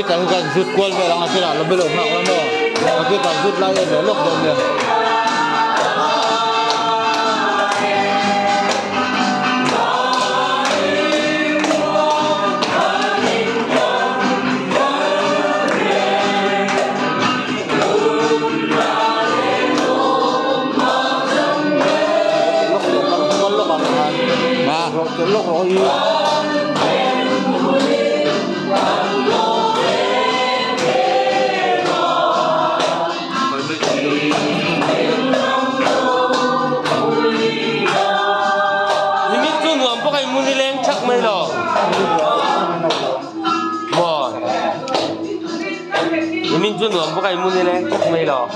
kita bukan shoot kual orang asyik lah lebih lama lama. Kita shoot lagi belok dong dia. Lok rồi. Mấy lò wow mình chuẩn bị một cái món gì đấy chắc mấy lò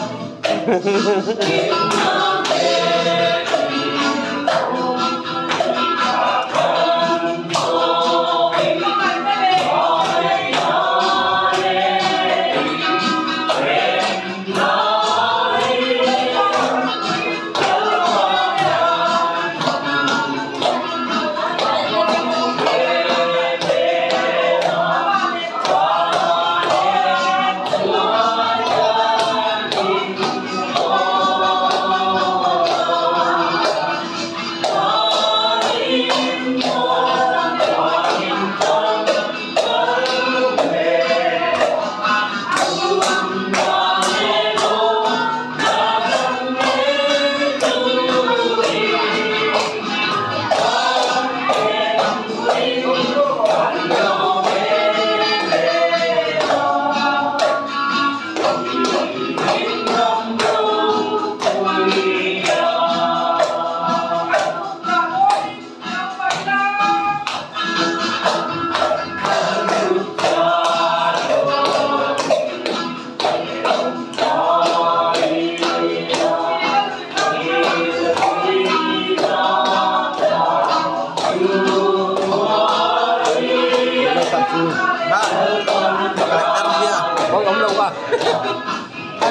có ống đâu qua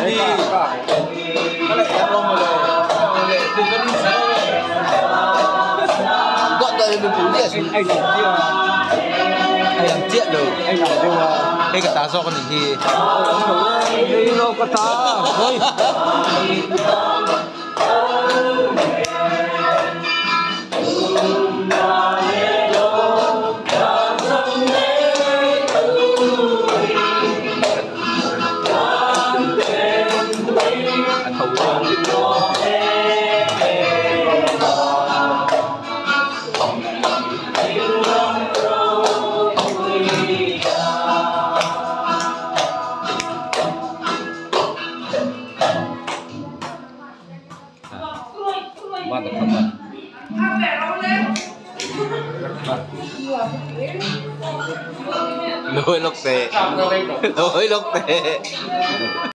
đi có lại ăn lông rồi gọi tôi đừng cú gì anh làm chuyện rồi anh làm nhưng mà cái tá do con thì đi đâu có tá thôi lôi lốc tệ